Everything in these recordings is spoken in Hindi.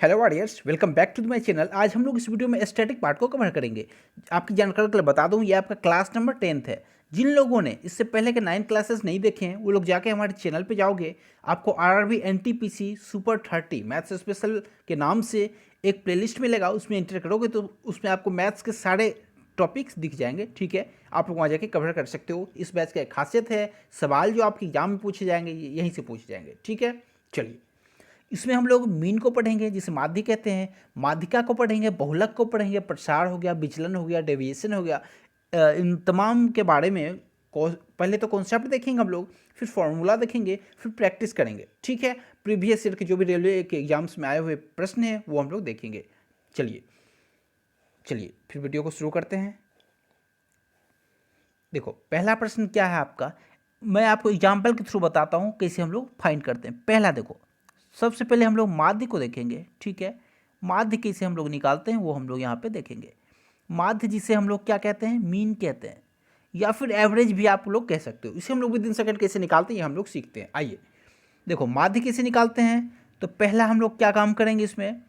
Hello audience, welcome back to my channel. आज हम लोग इस वीडियो में स्टैटिक पार्ट को कवर करेंगे। आपकी जानकारी के लिए बता दूं, ये आपका क्लास नंबर 10th है। जिन लोगों ने इससे पहले के 9 क्लासेस नहीं देखे हैं वो लोग जाके हमारे चैनल पे जाओगे, आपको RRB NTPC super 30 maths special के नाम से एक प्लेलिस्ट मिलेगा। उसमें एंटर करोगे तो उसमें आपको मैथ्स के सारे टॉपिक्स दिख जाएंगे। ठीक है, आप लोग वहाँ जाके कवर कर सकते हो। इस बैच का एक खासियत है, सवाल जो आपके एग्जाम में पूछे जाएंगे यहीं से पूछे जाएंगे। ठीक है, चलिए। इसमें हम लोग मीन को पढ़ेंगे जिसे माध्य कहते हैं, माध्यिका को पढ़ेंगे, बहुलक को पढ़ेंगे, प्रसार हो गया, विचलन हो गया, डेविएशन हो गया। इन तमाम के बारे में पहले तो कॉन्सेप्ट देखेंगे हम लोग, फिर फॉर्मूला देखेंगे, फिर प्रैक्टिस करेंगे। ठीक है, प्रीवियस ईयर के जो भी रेलवे के एग्जाम्स में आए हुए प्रश्न हैं वो हम लोग देखेंगे। चलिए चलिए फिर वीडियो को शुरू करते हैं। देखो, पहला प्रश्न क्या है आपका, मैं आपको एग्जाम्पल के थ्रू बताता हूँ कैसे हम लोग फाइंड करते हैं। पहला देखो, सबसे पहले हम लोग माध्य को देखेंगे। ठीक है, माध्य कैसे हम लोग निकालते हैं वो हम लोग यहाँ पे देखेंगे। माध्य जिसे हम लोग क्या कहते हैं, मीन कहते हैं, या फिर एवरेज भी आप लोग कह सकते हो। इसे हम लोग विद इन सेकंड कैसे निकालते हैं ये हम लोग सीखते हैं। आइए देखो, माध्य कैसे निकालते हैं। तो पहला हम लोग क्या काम करेंगे, इसमें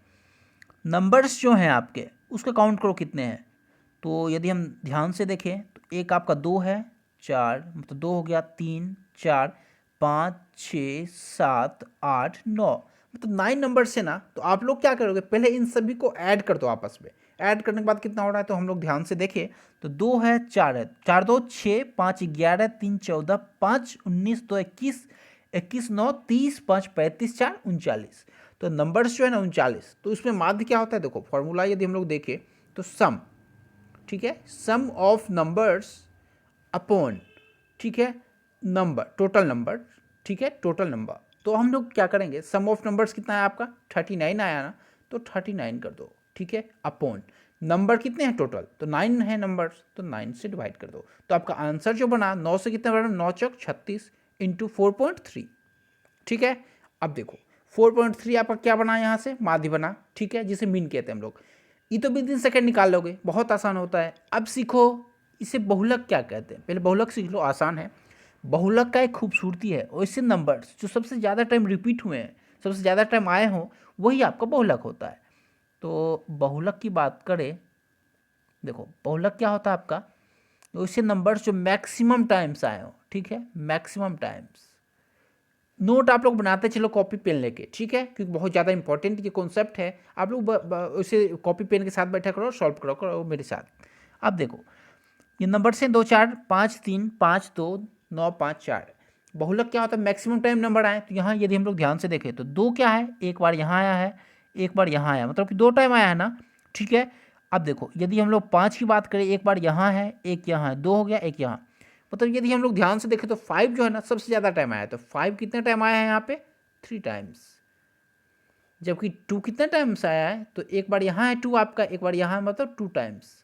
नंबर्स जो हैं आपके उसका काउंट करो कितने हैं। तो यदि हम ध्यान से देखें तो एक आपका 2 है, 4 मतलब 2 हो गया, 3 4 5 6 7 8 9 मतलब 9 नंबर से ना। तो आप लोग क्या करोगे, पहले इन सभी को ऐड कर दो आपस में। ऐड करने के बाद कितना हो रहा है तो हम लोग ध्यान से देखें तो 2 है, 4 है, 4 2 6 5 11 3 14 5 19 2 21 21 9 30 5 35 4 39। तो नंबर्स जो है ना 39। तो इसमें माध्य क्या होता है, देखो फॉर्मूला यदि हम लोग देखें तो सम, ठीक है, सम ऑफ नंबर्स अपॉन, ठीक है, नंबर, टोटल नंबर। ठीक है, टोटल नंबर। तो हम लोग क्या करेंगे, सम ऑफ नंबर्स कितना है आपका 39 आया ना, तो 39 कर दो। ठीक है, अपॉन नंबर कितने हैं टोटल, तो 9 है नंबर्स, तो 9 से डिवाइड कर दो। तो आपका आंसर जो बना 9 से कितना बना, 9 चौक 36 इंटू 4.3। ठीक है, अब देखो 4.3 आपका क्या बना, यहाँ से माध्य बना। ठीक है, जिसे मीन कहते हैं हम लोग। ये तो विद इन सेकेंड निकाल लोगे, बहुत आसान होता है। अब सीखो इसे बहुलक क्या कहते हैं। पहले बहुलक सीख लो, आसान है। बहुलक का एक खूबसूरती है, वैसे नंबर्स जो सबसे ज़्यादा टाइम रिपीट हुए हैं, सबसे ज़्यादा टाइम आए हों, वही आपका बहुलक होता है। तो बहुलक की बात करें, देखो बहुलक क्या होता है आपका, वैसे नंबर्स जो मैक्सिमम टाइम्स आए हों। ठीक है, मैक्सिमम टाइम्स। नोट आप लोग बनाते चलो कॉपी पेन लेके। ठीक है, क्योंकि बहुत ज़्यादा इंपॉर्टेंट ये कॉन्सेप्ट है। आप लोग उसे कॉपी पेन के साथ बैठा करो, सॉल्व करो मेरे साथ। अब देखो, ये नंबर से 2 4 5 3 5 2 9 5 4। बहुलक क्या होता है, मैक्सिमम टाइम नंबर आए। तो यहाँ यदि हम लोग ध्यान से देखें तो 2 क्या है, एक बार यहाँ आया है, एक बार यहाँ आया, मतलब कि 2 टाइम आया है ना। ठीक है, अब देखो यदि हम लोग 5 की बात करें, एक बार यहाँ है, एक यहाँ है, 2 हो गया, एक यहाँ। मतलब यदि हम लोग ध्यान से देखें तो 5 जो है ना सबसे ज़्यादा टाइम आया है। तो 5 कितने टाइम आया है यहाँ पे, 3 टाइम्स। जबकि 2 कितने टाइम्स आया है, तो एक बार यहाँ है 2 आपका, एक बार यहाँ, मतलब 2 टाइम्स।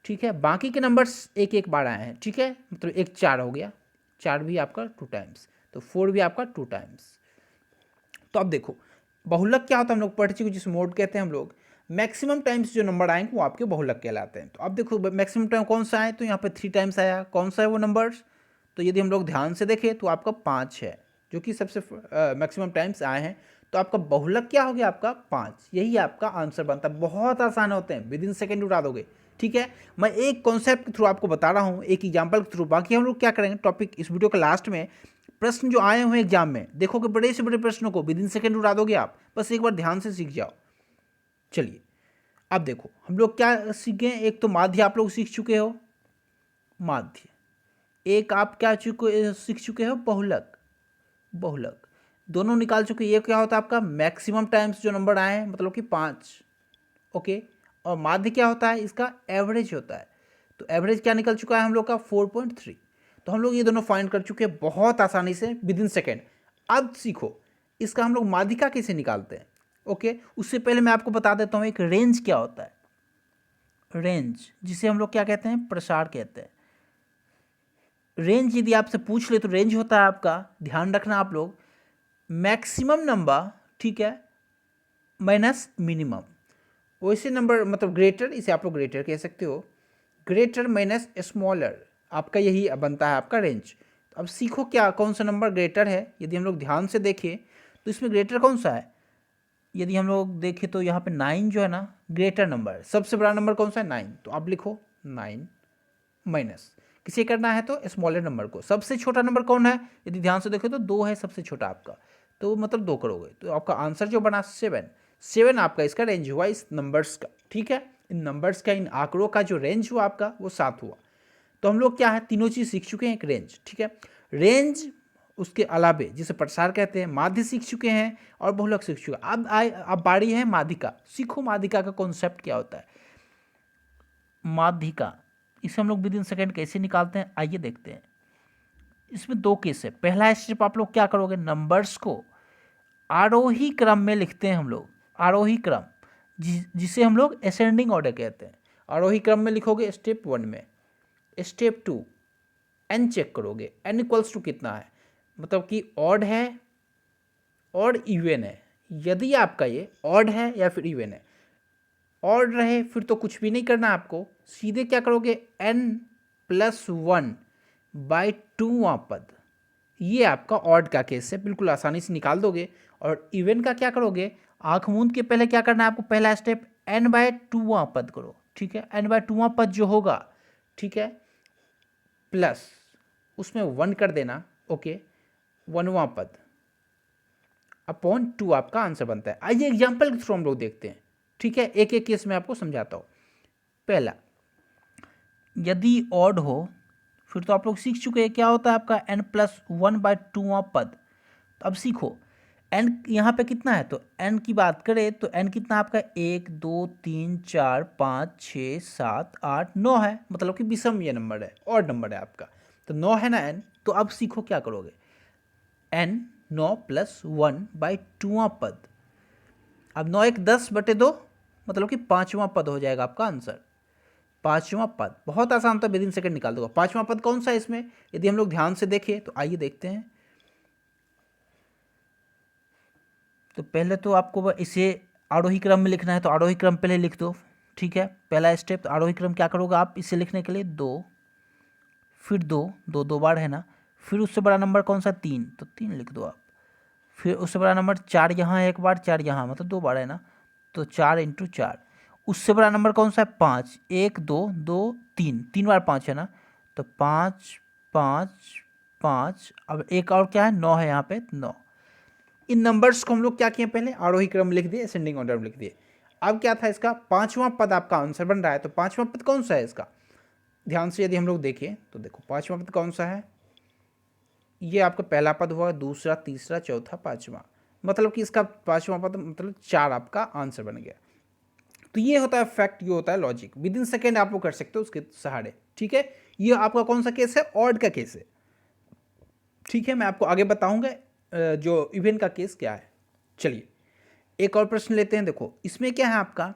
ठीक है, बाकी के नंबर्स एक एक बार आए हैं। ठीक है, मतलब एक 4 हो गया, 4 भी आपका 2 टाइम्स, तो 4 भी आपका 2 टाइम्स। तो अब देखो बहुलक क्या होता है, हम लोग पढ़ चुके, जिस मोड कहते हैं हम लोग। मैक्सिमम टाइम्स जो नंबर आएंगे वो आपके बहुलक कहलाते हैं। तो अब देखो मैक्सिमम टाइम कौन सा है, तो यहाँ पे 3 टाइम्स आया, कौन सा है वो नंबर्स। तो यदि हम लोग ध्यान से देखें तो आपका 5 है, जो कि सबसे मैक्सिमम टाइम्स आए हैं। तो आपका बहुलक क्या हो गया, आपका 5। यही आपका आंसर बनता है। बहुत आसान होते हैं, विद इन सेकेंड उड़ा दोगे। ठीक है, मैं एक कॉन्सेप्ट के थ्रू आपको बता रहा हूँ, एक एग्जाम्पल के थ्रू। बाकी हम लोग क्या करेंगे, टॉपिक इस वीडियो के लास्ट में प्रश्न जो आए हुए एग्जाम में देखोगे, बड़े से बड़े प्रश्नों को विद इन सेकेंड उड़ा दोगे आप। बस एक बार ध्यान से सीख जाओ। चलिए, अब देखो हम लोग क्या सीखे, एक तो माध्य आप लोग सीख चुके हो, माध्य। एक आप क्या सीख चुके हो, बहुलक। बहुलक दोनों निकाल चुके। ये क्या होता है आपका, मैक्सिमम टाइम्स जो नंबर आए हैं, मतलब कि 5। ओके, और माध्य क्या होता है, इसका एवरेज होता है। तो एवरेज क्या निकल चुका है हम लोग का, 4.3। तो हम लोग ये दोनों फाइंड कर चुके हैं बहुत आसानी से, विद इन सेकेंड। अब सीखो इसका हम लोग माध्यिका कैसे निकालते हैं। ओके, उससे पहले मैं आपको बता देता हूँ एक रेंज क्या होता है। रेंज जिसे हम लोग क्या कहते हैं, प्रसार कहते हैं। रेंज यदि आपसे पूछ ले तो रेंज होता है आपका, ध्यान रखना आप लोग, मैक्सिमम नंबर, ठीक है, माइनस मिनिमम। वैसे नंबर मतलब ग्रेटर, इसे आप लोग ग्रेटर कह सकते हो। ग्रेटर माइनस स्मॉलर, आपका यही बनता है आपका रेंज। तो अब सीखो क्या, कौन सा नंबर ग्रेटर है। यदि हम लोग ध्यान से देखें तो इसमें ग्रेटर कौन सा है, यदि हम लोग देखें तो यहाँ पे 9 जो है ना ग्रेटर नंबर, सबसे बड़ा नंबर कौन सा है 9, तो आप लिखो 9 माइनस, किसे करना है तो स्मॉलर नंबर को। सबसे छोटा नंबर कौन है, यदि ध्यान से देखो तो 2 है सबसे छोटा आपका, तो मतलब 2 करोगे तो आपका आंसर जो बना 7। 7 आपका इसका रेंज हुआ इस नंबर्स का, ठीक है। इन नंबर्स का, इन आंकड़ों का जो रेंज हुआ आपका वो 7 हुआ। तो हम लोग क्या है, तीनों चीज़ सीख चुके हैं, एक रेंज, ठीक है, रेंज, उसके अलावे जिसे प्रसार कहते हैं, माध्य सीख चुके हैं और बहुलक सीख चुके हैं। अब बारी है माध्यिका। सीखो माध्यिका का कॉन्सेप्ट क्या होता है। माध्यिका इसे हम लोग विद इन सेकेंड कैसे निकालते हैं, आइए देखते हैं। इसमें 2 केस है। पहला स्टेप आप लोग क्या करोगे, नंबर्स को आरोही क्रम में लिखते हैं हम लोग, आरोही क्रम, जिसे हम लोग असेंडिंग ऑर्डर कहते हैं। आरोही क्रम में लिखोगे स्टेप 1 में। स्टेप 2 एन चेक करोगे, एन इक्वल्स टू कितना है, मतलब कि ऑड है और इवन है। यदि आपका ये ऑड है या फिर इवन है, ऑड रहे फिर तो कुछ भी नहीं करना आपको, सीधे क्या करोगे n+1/2वां पद, ये आपका ऑड का केस है, बिल्कुल आसानी से निकाल दोगे। और इवन का क्या करोगे, आंख मूंद के पहले क्या करना है आपको, पहला स्टेप n/2वां पद करो, ठीक है, n/2वां पद जो होगा, ठीक है, प्लस उसमें 1 कर देना, ओके, 1वां पद अपॉन 2 आपका आंसर बनता है। आइए एग्जाम्पल के थ्रू हम लोग देखते हैं, ठीक है, एक एक केस में आपको समझाता हूँ। पहला, यदि ऑड हो फिर तो आप लोग सीख चुके हैं क्या होता है आपका n+1/2वां पद। तो अब सीखो n यहाँ पे कितना है, तो n की बात करें तो n कितना आपका 1 2 3 4 5 6 7 8 9 है, मतलब कि विषम ये नंबर है, ऑड नंबर है आपका, तो 9 है ना n। तो अब सीखो क्या करोगे, n 9+1/2वां पद। अब 9 1 10/2, मतलब कि 5वां पद हो जाएगा आपका आंसर। 5वां पद बहुत आसान था, विद इन सेकंड निकाल दूंगा। 5वां पद कौन सा है इसमें, यदि हम लोग ध्यान से देखें तो आइए देखते हैं। तो पहले तो आपको इसे आरोही क्रम में लिखना है, तो आरोही क्रम पहले लिख दो, ठीक है। पहला स्टेप, तो आरोही क्रम क्या करोगे आप इसे लिखने के लिए 2, फिर 2 2 2 बार है ना, फिर उससे बड़ा नंबर कौन सा 3, तो 3 लिख दो आप। फिर उससे बड़ा नंबर 4 यहाँ है, एक बार 4 यहाँ, मतलब 2 बार है ना, तो 4 × 4। उससे बड़ा नंबर कौन सा है 5, 1 2 2 3, 3 बार 5 है ना, तो 5 5 5। अब एक और क्या है 9 है यहाँ पे 9। इन नंबर्स को हम लोग क्या किए, पहले आरोही क्रम लिख दिए, असेंडिंग ऑर्डर में लिख दिए। अब क्या था इसका 5वां पद आपका आंसर बन रहा है, तो 5वां पद कौन सा है इसका, ध्यान से यदि हम लोग देखें तो देखो 5वां पद कौन सा है, ये आपका पहला पद हुआ, दूसरा तीसरा चौथा पांचवा, मतलब कि इसका 5वां पद मतलब 4 आपका आंसर बन गया। तो ये होता है फैक्ट, ये होता है लॉजिक, विद इन सेकेंड आप लोग कर सकते हो उसके सहारे, ठीक है। ये आपका कौन सा केस है, ऑड का केस है, ठीक है। मैं आपको आगे बताऊंगा जो इवन का केस क्या है। चलिए एक और प्रश्न लेते हैं। देखो इसमें क्या है आपका,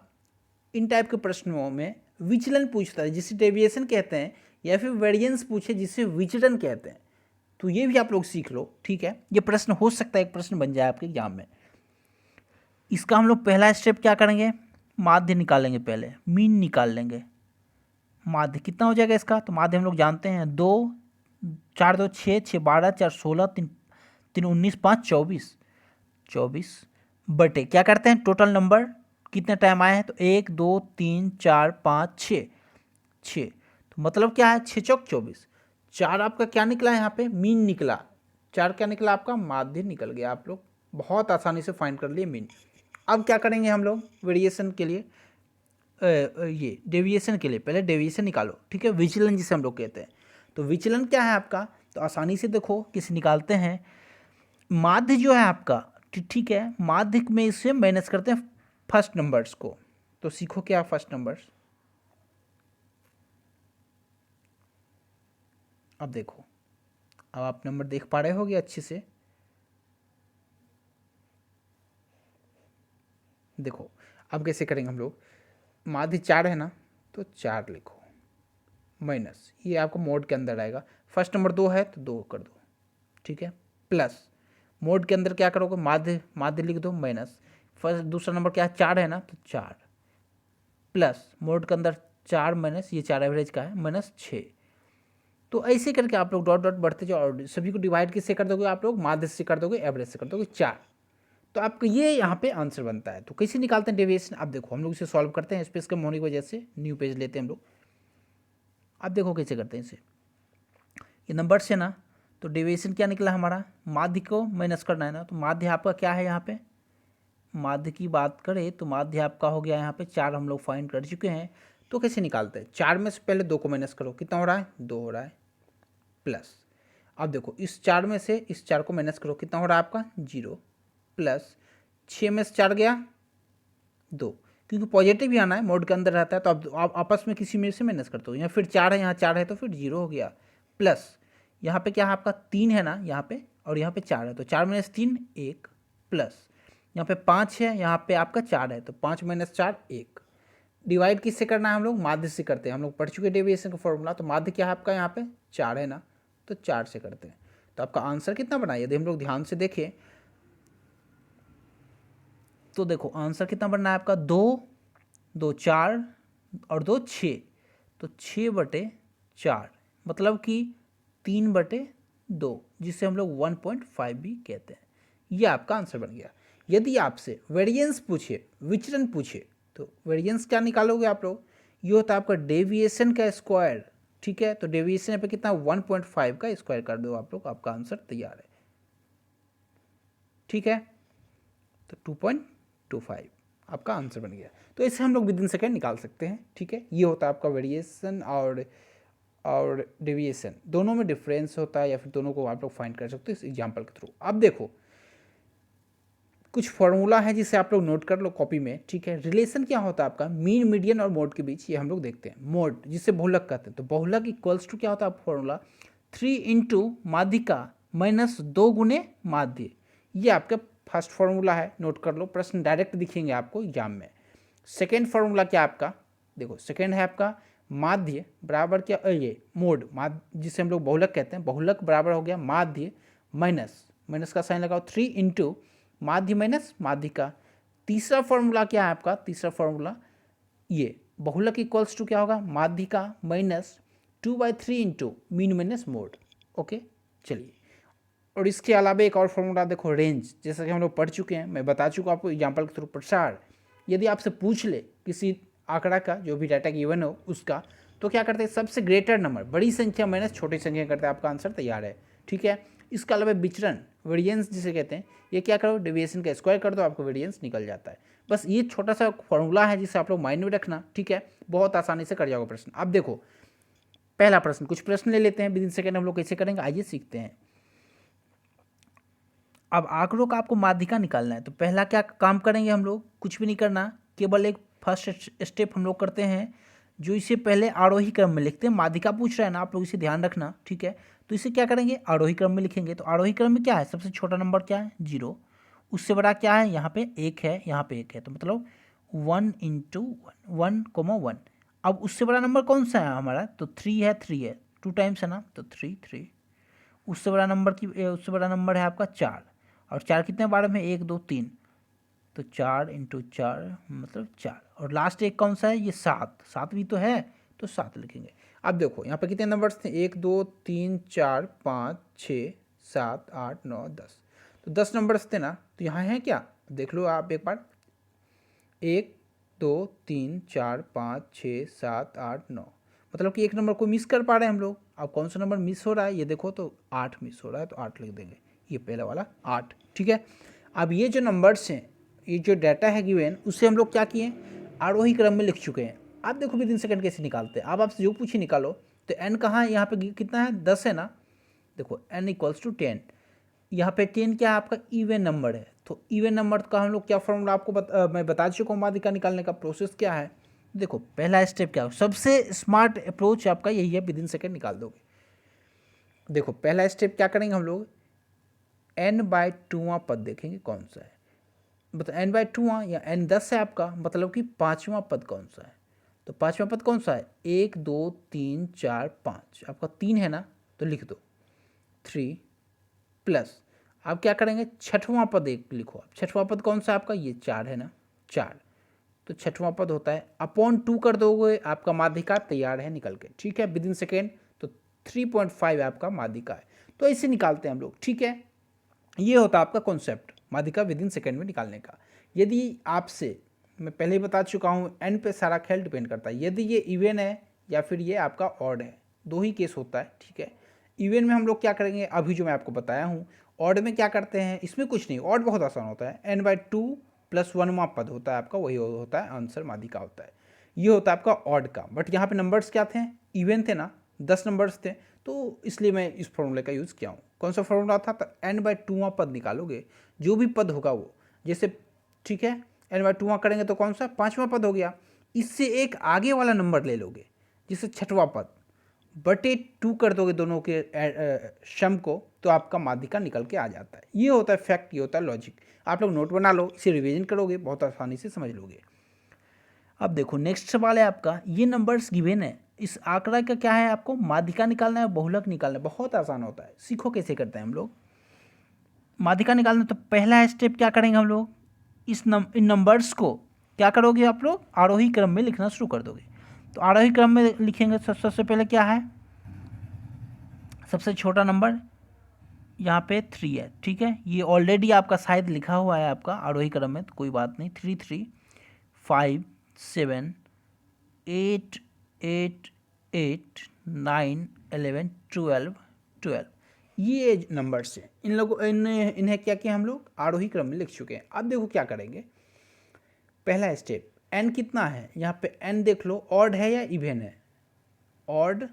इन टाइप के प्रश्नों में विचलन पूछता है जिसे डेविएशन कहते हैं, या फिर वेरिएंस पूछे जिसे विचलन कहते हैं, तो ये भी आप लोग सीख लो, ठीक है। ये प्रश्न हो सकता है एक प्रश्न बन जाए आपके एग्जाम में। इसका हम लोग पहला स्टेप क्या करेंगे, माध्य निकालेंगे, पहले मीन निकाल लेंगे। माध्य कितना हो जाएगा इसका, तो माध्य हम लोग जानते हैं 2 4 2 6 6 12 4 16 3 3 19 5 24 24 बटे क्या करते हैं टोटल नंबर कितने टाइम आए हैं, तो 1 2 3 4 5 6 6, तो मतलब क्या है 6 चौक 24। 4 आपका क्या निकला है यहाँ पे मीन निकला, 4 क्या निकला आपका माध्य निकल गया। आप लोग बहुत आसानी से फाइंड कर लिए मीन। अब क्या करेंगे हम लोग वेरिएशन के लिए, ये डेविएशन के लिए पहले डेविएशन निकालो, ठीक है, विचलन जिसे हम लोग कहते हैं। तो विचलन क्या है आपका, तो आसानी से देखो किसे निकालते हैं, माध्य जो है आपका, ठीक है, माध्य में इसे माइनस करते हैं फर्स्ट नंबर्स को। तो सीखो क्या फर्स्ट नंबर्स, अब देखो, अब आप नंबर देख पा रहे होगे अच्छे से। देखो अब कैसे करेंगे हम लोग, माध्य 4 है ना, तो 4 लिखो माइनस, ये आपको मोड के अंदर आएगा। फर्स्ट नंबर 2 है तो 2 कर दो, ठीक है, प्लस मोड के अंदर क्या करोगे माध्य माध्य लिख दो माइनस। फर्स्ट दूसरा नंबर क्या है 4 है ना, तो 4 प्लस मोड के अंदर 4 माइनस, ये 4 एवरेज का है माइनस 6। तो ऐसे करके आप लोग डॉट डॉट बढ़ते जाओ और सभी को डिवाइड किससे कर दोगे आप लोग, माध्य से कर दोगे, एवरेज से कर दोगे 4। तो आपका ये यहाँ पे आंसर बनता है। तो कैसे निकालते हैं डेविएशन, आप देखो हम लोग इसे सॉल्व करते हैं, स्पेस कम होने की वजह से न्यू पेज लेते हैं हम लोग। आप देखो कैसे करते हैं इसे, ये नंबर से ना, तो डेविएशन क्या निकला हमारा, माध्य को माइनस करना है ना, तो माध्य आपका क्या है यहाँ पे, माध्य की बात करें तो माध्य आपका हो गया यहाँ पे 4 हम लोग फाइंड कर चुके हैं। तो कैसे निकालते हैं, 4 में से पहले 2 को माइनस करो, कितना हो रहा है 2 हो रहा है, प्लस अब देखो इस 4 में से इस 4 को माइनस करो, कितना हो रहा है आपका 0, प्लस 6 में से 4 गया 2, क्योंकि पॉजिटिव ही आना है, मोड के अंदर रहता है, तो आप आपस में किसी में से माइनस करते हो, यहाँ फिर 4 है, यहाँ 4 है तो फिर 0 हो गया, प्लस यहाँ पे क्या है आपका 3 है ना यहाँ पे, और यहाँ पे 4 है, तो 4 माइनस 3 1, प्लस यहाँ पे 5 है, यहाँ पे आपका 4 है, तो 5 माइनस 4 1। डिवाइड किससे करना है, हम लोग माध्य से करते हैं, हम लोग पढ़ चुके डेविएशन का फॉर्मूला। तो माध्य क्या है आपका यहाँ पे 4 है ना, तो 4 से करते हैं। तो आपका आंसर कितना बना, यदि हम लोग ध्यान से देखें तो देखो आंसर कितना बनना है आपका 2 2 4 और 2 6, तो 6/4 मतलब कि 3/2, जिसे हम लोग 1.5 भी कहते हैं। ये आपका आंसर बन गया। यदि आपसे वेरिएंस पूछे, विचलन पूछे, तो वेरिएंस क्या निकालोगे आप लोग, ये होता है आपका डेविएशन का स्क्वायर, ठीक है। तो डेविएशन यहाँ पे कितना 1.5 का स्क्वायर कर दो आप लोग, आपका आंसर तैयार है, ठीक है। तो 2.25 आपका आंसर बन गया। तो इसे हम लोग विद इन सेकेंड निकाल सकते हैं, ठीक है। ये होता है आपका वेरिएशन और डेविएशन, दोनों में डिफरेंस होता है, या फिर दोनों को आप लोग फाइंड कर सकते हो इस एग्जाम्पल के थ्रू। अब देखो कुछ फॉर्मूला है जिसे आप लोग नोट कर लो कॉपी में, ठीक है। रिलेशन क्या होता है आपका मीन, मीडियन और मोड के बीच, ये हम लोग देखते हैं। मोड जिसे बहुलक कहते हैं, तो बहुलक इक्वल्स टू क्या होता है फॉर्मूला 3 इंटू माध्यिका माइनस 2 गुने माध्य। ये आपका फर्स्ट फार्मूला है, नोट कर लो, प्रश्न डायरेक्ट दिखेंगे आपको एग्जाम में। सेकेंड फार्मूला क्या आपका, देखो सेकेंड है आपका माध्य बराबर क्या, ये मोड माध्य जिसे हम लोग बहुलक कहते हैं, बहुलक बराबर हो गया माध्य माइनस, माइनस का साइन लगाओ 3 इंटू माध्य माइनस माध्यिका। तीसरा फॉर्मूला क्या है आपका, तीसरा फॉर्मूला ये बहुलक इक्वल्स टू क्या होगा माध्यिका minus 2/3 into mean minus mode. Okay चलिए, और इसके अलावा एक और फॉर्मूला देखो रेंज, जैसा कि हम लोग पढ़ चुके हैं, मैं बता चुका आपको एग्जाम्पल के थ्रू। प्रसार यदि आपसे पूछ ले किसी आंकड़ा का, जो भी डाटा गिवन हो उसका, तो क्या करते हैं सबसे ग्रेटर नंबर, बड़ी संख्या माइनस छोटी संख्या करते हैं, आपका आंसर तैयार है, ठीक है। इसके अलावा विचरण वेरिएंस जिसे कहते हैं, ये क्या करो डेविएशन का स्क्वायर कर दो, आपको वेरिएंस निकल जाता है। बस ये छोटा सा फॉर्मूला है जिसे आप लोग माइंड में रखना, ठीक है। बहुत आसानी से कर जाओगे प्रश्न। अब देखो पहला प्रश्न, कुछ प्रश्न ले लेते हैं विद इन सेकेंड, हम लोग कैसे करेंगे आइए सीखते हैं। अब आंकड़ों का आपको माध्यिका निकालना है, तो पहला क्या काम करेंगे हम लोग, कुछ भी नहीं करना, केवल एक फर्स्ट स्टेप हम लोग करते हैं, जो इसे पहले आरोही क्रम में लिखते हैं। माध्यिका पूछ रहा है ना, आप लोग इसे ध्यान रखना, ठीक है। तो इसे क्या करेंगे आरोही क्रम में लिखेंगे। तो आरोही क्रम में क्या है, सबसे छोटा नंबर क्या है 0, उससे बड़ा क्या है यहाँ पे 1 है, यहाँ पे 1 है, तो मतलब 1 इंटू 1, अब उससे बड़ा नंबर कौन सा है हमारा, तो 3 है, 3 है 2 टाइम्स है ना, तो 3। उससे बड़ा नंबर है आपका 4, और 4 कितने बार में 1 2 3, तो 4 इंटू 4 मतलब 4, और लास्ट एक कौन सा है ये 7 भी तो है, तो 7 लिखेंगे। अब देखो यहाँ पे कितने नंबर्स थे 1 2 3 4 5 6 7 8 9 10, तो 10 नंबर्स थे ना, तो यहाँ है क्या देख लो आप एक बार, 1 2 3 4 5 6 7 8 9, मतलब कि एक नंबर को मिस कर पा रहे हैं हम लोग। अब कौन सा नंबर मिस हो रहा है ये देखो, तो 8 मिस हो रहा है, तो 8 लिख देंगे, ये पहला वाला 8, ठीक है। अब ये जो नंबर्स हैं, ये जो डाटा है गिवन, उससे हम लोग क्या किए आरोही क्रम में लिख चुके हैं। आप देखो विद इन सेकंड कैसे निकालते हैं, अब आपसे जो पूछे निकालो। तो एन कहाँ है, यहाँ पे कितना है 10 है ना, देखो एन इक्वल्स टू 10, यहाँ पे 10 क्या है आपका इवन नंबर है, तो इवन नंबर का हम लोग क्या फॉर्मूला आपको मैं बता चुका हूँ, माध्यिका निकालने का प्रोसेस क्या है। देखो पहला स्टेप क्या है, सबसे स्मार्ट अप्रोच आपका यही है, विद इन सेकेंड निकाल दोगे। देखो पहला स्टेप क्या करेंगे हम लोग, n/2वां पद देखेंगे कौन सा है, मतलब n/2वां या n10 है आपका, मतलब कि 5वां पद कौन सा है। तो 5वां पद कौन सा है 1 2 3 4 5, आपका 3 है ना, तो लिख दो 3 प्लस, आप क्या करेंगे छठवां पद एक लिखो। आप छठवां पद कौन सा आपका ये 4 है ना, 4, तो छठवां पद होता है अपॉन 2 कर दोगे, आपका माध्यिका तैयार है निकल के, ठीक है विद इन सेकेंड। तो 3.5 आपका माध्यिका है, तो ऐसे निकालते हैं हम लोग, ठीक है। ये होता है आपका कॉन्सेप्ट। माध्यिका विद इन सेकेंड में निकालने का। यदि आपसे, मैं पहले ही बता चुका हूँ, n पे सारा खेल डिपेंड करता है। यदि ये इवन है या फिर ये आपका ऑड है, दो ही केस होता है, ठीक है। इवन में हम लोग क्या करेंगे, अभी जो मैं आपको बताया हूँ। ऑड में क्या करते हैं, इसमें कुछ नहीं, ऑड बहुत आसान होता है, n/2 + 1वां पद होता है आपका, वही होता है आंसर, माध्यिका होता है। ये होता है आपका ऑड का। बट यहाँ पे नंबर्स क्या थे, इवन थे ना, 10 नंबर्स थे, तो इसलिए मैं इस फॉर्मूले का यूज़ किया हूँ। कौन सा फॉर्मूला था, तो n/2वां पद निकालोगे, जो भी पद होगा वो, जैसे, ठीक है, n/2वां करेंगे तो कौन सा, 5वां पद हो गया। इससे एक आगे वाला नंबर ले लोगे, जिससे 6वां पद, बटे 2 कर दोगे दोनों के सम को, तो आपका माध्यिका निकल के आ जाता है। ये होता है फैक्ट, ये होता है लॉजिक। आप लोग नोट बना लो, इसे रिवीजन करोगे, बहुत आसानी से समझ लोगे। अब देखो नेक्स्ट सवाल है आपका, ये नंबर्स गिवन है, इस आंकड़ा का क्या है, आपको माध्यिका निकालना है, बहुलक निकालना है। बहुत आसान होता है, सीखो कैसे करते हैं हम लोग माध्यिका निकालना। तो पहला स्टेप क्या करेंगे हम लोग, इन नंबर्स को क्या करोगे आप लोग, आरोही क्रम में लिखना शुरू कर दोगे। तो आरोही क्रम में लिखेंगे, सबसे पहले क्या है, सबसे छोटा नंबर यहाँ पे 3 है, ठीक है। ये ऑलरेडी आपका शायद लिखा हुआ है आपका आरोही क्रम में, तो कोई बात नहीं। 3 3 5 7 8 8 8 9 11 12 12, ये नंबर्स हैं। इन्हें क्या किया हम लोग, आरोही क्रम में लिख चुके हैं। अब देखो क्या करेंगे, पहला स्टेप, n कितना है, यहाँ पे n देख लो, ऑड है या इवन है, ऑड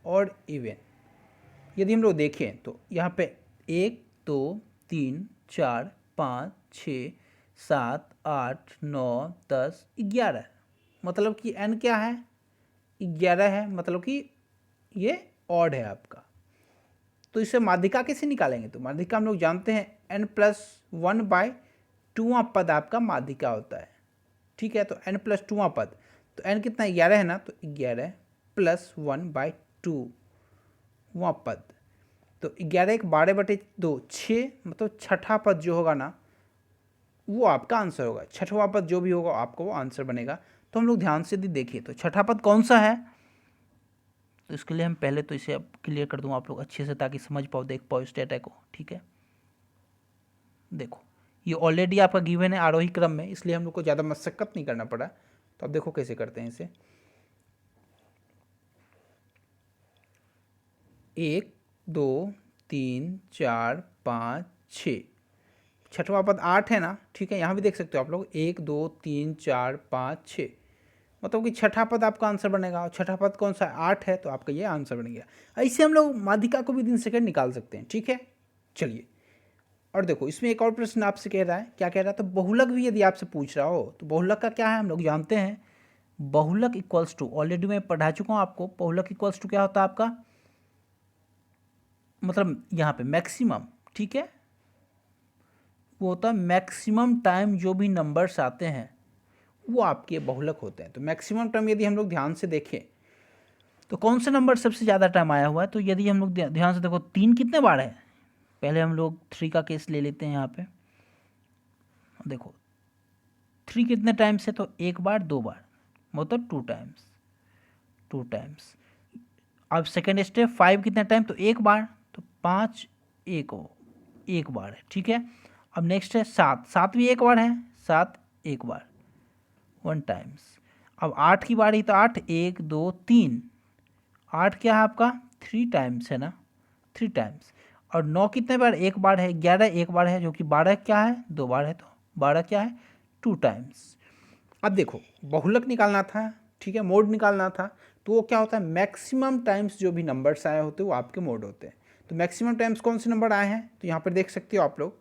और इवन। यदि हम लोग देखें तो यहाँ पे 1 2 3 4 5 6 7 8 9 10 11, मतलब कि n क्या है, 11 है, मतलब कि ये ऑड है आपका। तो इसे माध्यिका कैसे निकालेंगे, तो माध्यिका हम लोग जानते हैं n+1/2वां पद आपका माध्यिका होता है, ठीक है। तो n+2वां पद, तो n कितना, 11 है ना, तो 11 + 1/2वां पद, तो 11 1 12/2 6, मतलब छठा पद जो होगा ना, वो आपका आंसर होगा। छठवां पद जो भी होगा आपका वो आंसर बनेगा। तो हम लोग ध्यान से देखिए, तो छठा पद कौन सा है, तो इसके लिए हम पहले तो इसे अब क्लियर कर दूँ आप लोग अच्छे से, ताकि समझ पाओ, देख पाओ इस डेटा को, ठीक है। देखो ये ऑलरेडी आपका गिवन है आरोही क्रम में, इसलिए हम लोग को ज़्यादा मशक्कत नहीं करना पड़ा। तो अब देखो कैसे करते हैं इसे, 1 2 3 4 5 6, छठवां पद 8 है ना, ठीक है। यहाँ भी देख सकते हो आप लोग, 1 2 3 4 5 6, मतलब कि छठा पद आपका आंसर बनेगा। और छठा पद कौन सा है, 8 है, तो आपका ये आंसर बन गया। ऐसे हम लोग माध्यिका को भी 3 सेकंड निकाल सकते हैं, ठीक है। चलिए, और देखो इसमें एक और प्रश्न आपसे कह रहा है, क्या कह रहा है, तो बहुलक भी यदि आपसे पूछ रहा हो, तो बहुलक का क्या है, हम लोग जानते हैं, बहुलक इक्वल्स टू, ऑलरेडी मैं पढ़ा चुका हूँ आपको, बहुलक इक्वल्स टू क्या होता है आपका, मतलब यहाँ पे मैक्सिमम, ठीक है, वो होता है मैक्सिमम टाइम जो भी नंबर्स आते हैं वो आपके बहुलक होते हैं। तो मैक्सिमम टाइम यदि हम लोग ध्यान से देखें, तो कौन सा नंबर सबसे ज़्यादा टाइम आया हुआ है, तो यदि हम लोग ध्यान से देखो, 3 कितने बार है, पहले हम लोग 3 का केस ले लेते हैं यहाँ पे। देखो 3 कितने टाइम्स है, तो 1 बार 2 बार, मतलब 2 टाइम्स, 2 टाइम्स। अब सेकेंड स्टेप 5 कितने टाइम, तो 1 बार, तो 5 एक बार है, ठीक है। अब नेक्स्ट है 7, 7 भी 1 बार है, 7 1 बार, 1 टाइम्स। अब 8 की बारी, तो 8 1 2 3, 8 क्या है आपका 3 टाइम्स है ना, 3 टाइम्स। और 9 कितने बार, 1 बार है, 11 1 बार है, जो कि 12 क्या है 2 बार है, तो 12 क्या है 2 टाइम्स। अब देखो बहुलक निकालना था, ठीक है, मोड निकालना था, तो वो क्या होता है, मैक्सिमम टाइम्स जो भी नंबर्स आए होते हैं वो आपके मोड होते हैं। तो मैक्सिमम टाइम्स कौन से नंबर आए हैं, तो यहाँ पर देख सकते हो आप लोग,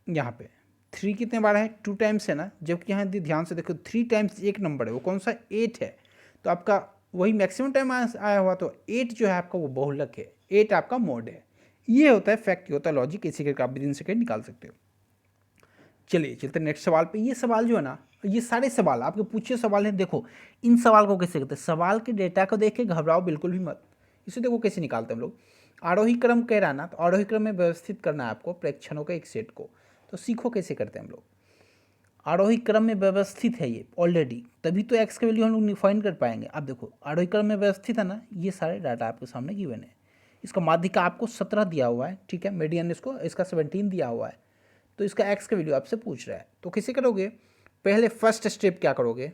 यहाँ पे 3 कितने बार है, 2 टाइम्स है ना, जबकि यहाँ ध्यान से देखो 3 टाइम्स एक नंबर है, वो कौन सा 8 है, तो आपका वही मैक्सिमम टाइम आया हुआ, तो 8 जो है आपका वो बहुलक है, 8 आपका मोड है। ये होता है फैक्ट, ये होता है लॉजिक, इसी करके आप भी 3 सेकेंड निकाल सकते हो। चलिए चलते नेक्स्ट सवाल पे। ये सवाल जो है ना, ये सारे सवाल आपके पूछे सवाल हैं। देखो इन सवाल को कैसे करते हैं, सवाल के डेटा को देख के घबराओ बिल्कुल भी मत। इसे देखो कैसे निकालते हैं हम लोग, आरोही क्रम कह रहा है ना, तो आरोही क्रम में व्यवस्थित करना है आपको प्रेक्षणों के एक सेट को। तो सीखो कैसे करते हैं हम लोग, आरोही क्रम में व्यवस्थित है ये ऑलरेडी, तभी तो एक्स का वैल्यू हम लोग फाइंड कर पाएंगे। अब देखो आरोही क्रम में व्यवस्थित है ना, ये सारे डाटा आपके सामने गिवन है, इसका माध्यिका आपको 17 दिया हुआ है, ठीक है, मीडियन इसका 17 दिया हुआ है, तो इसका एक्स का वैल्यू आपसे पूछ रहा है। तो कैसे करोगे, पहले फर्स्ट स्टेप क्या करोगे,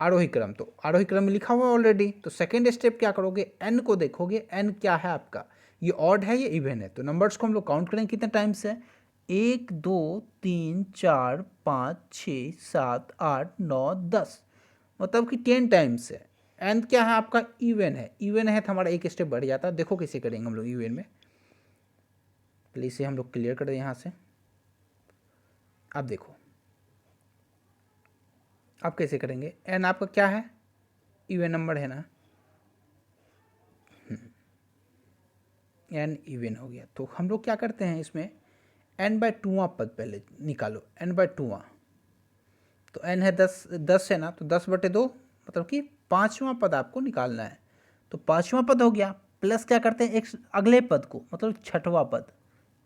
आरोही क्रम, तो आरोही क्रम में लिखा हुआ है ऑलरेडी। तो सेकेंड स्टेप क्या करोगे, एन को देखोगे, एन क्या है आपका, ये ऑड है ये इवन है। तो नंबर्स को हम लोग काउंट करेंगे कितने टाइम्स है, 1 2 3 4 5 6 7 8 9 10, मतलब कि 10 टाइम्स है। एन क्या है आपका, इवन है, इवन है तो हमारा एक स्टेप बढ़ जाता है। देखो कैसे करेंगे हम लोग इवन में, पहले इसे हम लोग क्लियर कर दें यहाँ से। अब देखो आप कैसे करेंगे, एन आपका क्या है, इवन नंबर है ना, एन इवन हो गया। तो हम लोग क्या करते हैं इसमें, एन बाय टूवा पद पहले निकालो, एन बाय टूवा, तो एन है 10, 10 है ना, तो 10/2 मतलब कि 5वां पद आपको निकालना है। तो 5वां पद हो गया, प्लस क्या करते हैं एक अगले पद को, मतलब 6वां पद,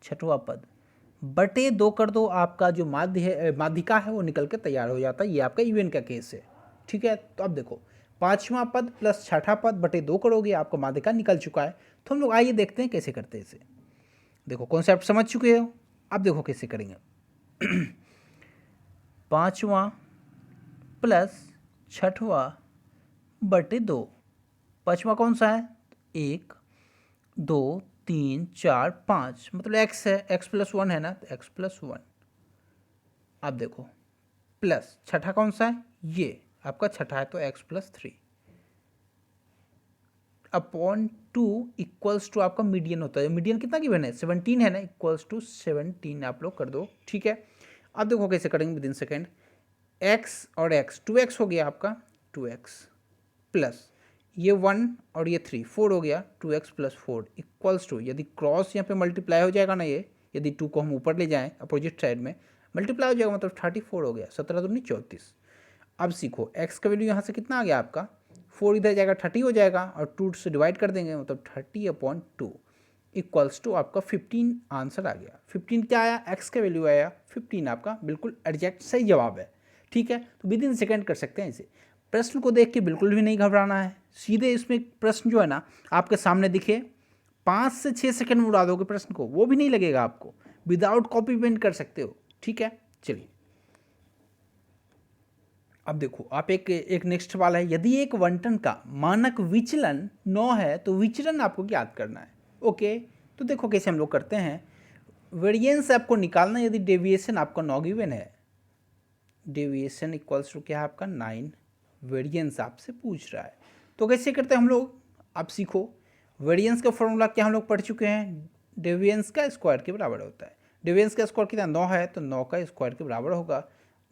6वां पद बटे 2 कर दो, आपका जो माध्य है, माध्यिका है वो निकल के तैयार हो जाता है। ये आपका इवन का केस है, ठीक है। तो अब देखो 5वां पद प्लस 6ठा पद बटे 2 करोगे, आपका माध्यिका निकल चुका है। तो हम लोग आइए देखते हैं कैसे करते हैं इसे। देखो कॉन्सेप्ट समझ चुके हो, अब देखो कैसे करेंगे। 5वां प्लस 6वां बटे 2, 5वां कौन सा है, 1 2 3 4 5, मतलब एक्स है, एक्स प्लस 1 है ना, तो एक्स प्लस 1। अब देखो प्लस 6ठा कौन सा है, ये आपका 6ठा है, तो X plus 3 upon 2 equals to आपका मीडियन होता है। मीडियन कितना गिवन है, 17 है ना, इक्वल्स टू 17 आप लोग कर दो, ठीक है। अब देखो कैसे करेंगे विद इन सेकेंड, एक्स और एक्स, 2x हो गया आपका, 2x प्लस ये 1 और ये 3, 4 हो गया, 2x प्लस 4 इक्वल्स टू, यदि क्रॉस यहाँ पे मल्टीप्लाई हो जाएगा ना, ये यदि 2 को हम ऊपर ले जाएं अपोजिट साइड में मल्टीप्लाई हो जाएगा, मतलब 34 हो गया, 17 दूनी 34। अब सीखो x का वैल्यू यहाँ से कितना आ गया आपका, 4 इधर जाएगा 30 हो जाएगा, और 2 से डिवाइड कर देंगे, मतलब 30/2 इक्वल्स टू आपका 15 आंसर आ गया। 15 क्या आया, x का वैल्यू आया 15, आपका बिल्कुल एग्जैक्ट सही जवाब है, ठीक है। तो विद इन सेकेंड कर सकते हैं इसे। प्रश्न को देख के बिल्कुल भी नहीं घबराना है, सीधे इसमें प्रश्न जो है ना आपके सामने दिखे, 5 से 6 सेकंड में उड़ा दोगे प्रश्न को, वो भी नहीं लगेगा आपको, विदाउट कॉपी पेंट कर सकते हो, ठीक है। चलिए अब देखो आप एक नेक्स्ट सवाल है, यदि एक वंटन का मानक विचलन 9 है तो विचलन आपको याद करना है, ओके। तो देखो कैसे हम लोग करते हैं, वेरिएंस आपको निकालना है, यदि डेविएशन आपका 9 गिवन है, डेविएशन इक्वल्स टू क्या है आपका 9, वेरिएंस आपसे पूछ रहा है, तो कैसे करते हैं हम लोग, आप सीखो। वेरिएंस का फॉर्मूला क्या हम लोग पढ़ चुके हैं, डेविएंस का स्क्वायर के बराबर होता है। डेविएंस का स्क्वायर कितना 9 है, तो 9 का स्क्वायर के बराबर होगा,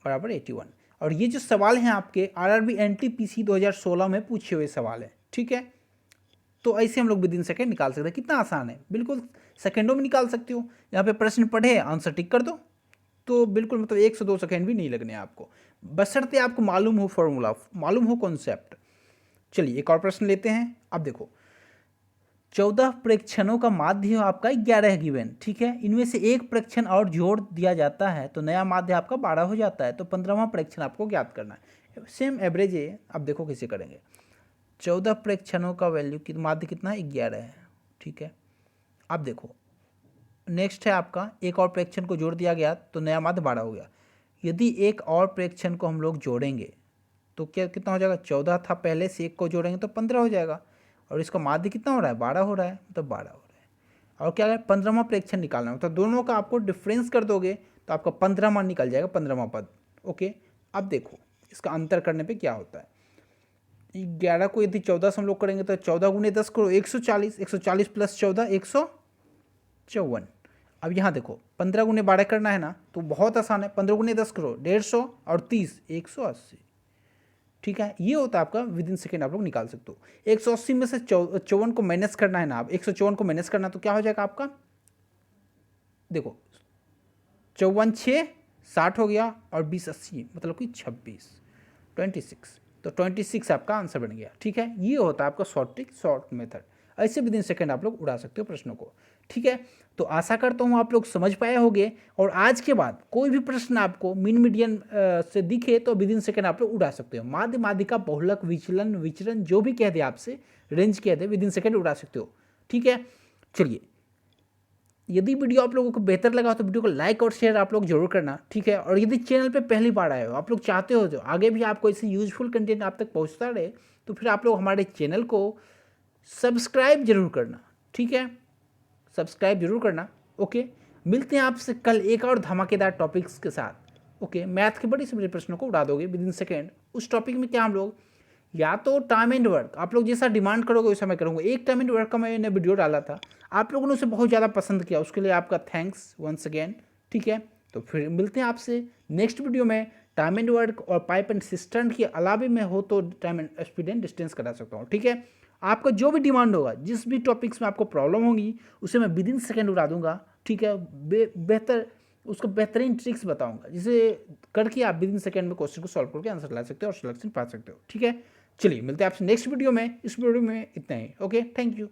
बराबर 81। और ये जो सवाल हैं आपके आरआरबी एनटीपीसी 2016 में पूछे हुए सवाल है, ठीक है। तो ऐसे हम लोग विद इन सेकेंड निकाल सकते हैं, कितना आसान है, बिल्कुल सेकेंडों में निकाल सकते हो। यहाँ पे प्रश्न पढ़े आंसर टिक कर दो, तो बिल्कुल मतलब 1 से 2 सेकेंड भी नहीं लगने आपको, बशर्ते आपको मालूम हो फॉर्मूला, मालूम हो कॉन्सेप्ट। चलिए एक और प्रश्न लेते हैं। अब देखो 14 प्रेक्षणों का माध्य आपका 11 गिवन, ठीक है, इनमें से एक प्रेक्षण और जोड़ दिया जाता है तो नया माध्य आपका 12 हो जाता है। तो 15वां प्रेक्षण आपको ज्ञात करना है, सेम एवरेज है। अब देखो कैसे करेंगे, 14 प्रेक्षणों का वैल्यू की माध्य कितना है, 11 है, ठीक है। अब देखो नेक्स्ट है आपका, एक और प्रेक्षण को जोड़ दिया गया तो नया माध्य 12 हो गया। यदि एक और प्रेक्षण को हम लोग जोड़ेंगे तो क्या कितना हो जाएगा, 14 था पहले से, एक को जोड़ेंगे तो 15 हो जाएगा, और इसका माध्य कितना हो रहा है, 12 हो रहा है, मतलब 12 हो रहा है। और क्या है 15वां प्रेक्षण निकालना है, मतलब दोनों का आपको डिफरेंस कर दोगे तो आपका 15वां निकल जाएगा, 15वां पद, ओके। अब देखो इसका अंतर करने पे क्या होता है, 11 को यदि 14 से हम लोग करेंगे तो 14 गुने 10 करो 140, 140 प्लस 14 154। अब यहाँ देखो 15 गुने 12 करना है ना, तो बहुत आसान है, 15 गुने 10 करो 150 और 30 180, ठीक है। ये होता है आपका विद इन सेकेंड आप लोग निकाल सकते हो। 180 में से 54 को माइनस करना है ना, आप 154 को माइनस करना तो क्या हो जाएगा आपका, देखो 54 6 60 हो गया, और 20 80 मतलब कि 26 26, तो 26 आपका आंसर बन गया, ठीक है। ये होता है आपका शॉर्ट मेथड, ऐसे विद इन सेकेंड आप लोग उड़ा सकते हो प्रश्नों को, ठीक है। तो आशा करता हूँ आप लोग समझ पाए होंगे, और आज के बाद कोई भी प्रश्न आपको मीन मीडियन से दिखे तो विद इन सेकेंड आप लोग उड़ा सकते हो। माध्य माध्यिका बहुलक विचलन विचरण जो भी कह दे आपसे, रेंज कह दे, विद इन सेकेंड उड़ा सकते हो, ठीक है। चलिए, यदि वीडियो आप लोगों को बेहतर लगा तो वीडियो को लाइक और शेयर आप लोग जरूर करना, ठीक है। और यदि चैनल पे पहली बार आए हो, आप लोग चाहते हो जो आगे भी आपको ऐसे यूजफुल कंटेंट आप तक पहुंचता रहे, तो फिर आप लोग हमारे चैनल को सब्सक्राइब जरूर करना, ठीक है। सब्सक्राइब जरूर करना। ओके, मिलते हैं आपसे कल एक और धमाकेदार टॉपिक्स के साथ। ओके, मैथ के बड़े से बड़े प्रश्नों को उड़ा दोगे विद इन सेकेंड। उस टॉपिक में क्या हम लोग या तो टाइम एंड वर्क, आप लोग जैसा डिमांड करोगे वैसा मैं करूँगा। एक टाइम एंड वर्क का मैंने वीडियो डाला था, आप लोगों ने उसे बहुत ज़्यादा पसंद किया, उसके लिए आपका थैंक्स वंस अगेन, ठीक है। तो फिर मिलते हैं आपसे नेक्स्ट वीडियो में। टाइम एंड वर्क और पाइप एंड सिस्टम के अलावे मैं हो तो time and speed and distance करा सकता हूँ, ठीक है। आपका जो भी डिमांड होगा, जिस भी टॉपिक्स में आपको प्रॉब्लम होगी, उसे मैं विद इन सेकेंड उड़ा दूंगा, ठीक है। बेहतर उसको बेहतरीन ट्रिक्स बताऊंगा, जिसे करके आप विद इन सेकेंड में क्वेश्चन को सॉल्व करके आंसर ला सकते हो और सिलेक्शन पा सकते हो, ठीक है। चलिए, मिलते हैं आपसे नेक्स्ट वीडियो में। इस वीडियो में इतना ही। Okay, thank you.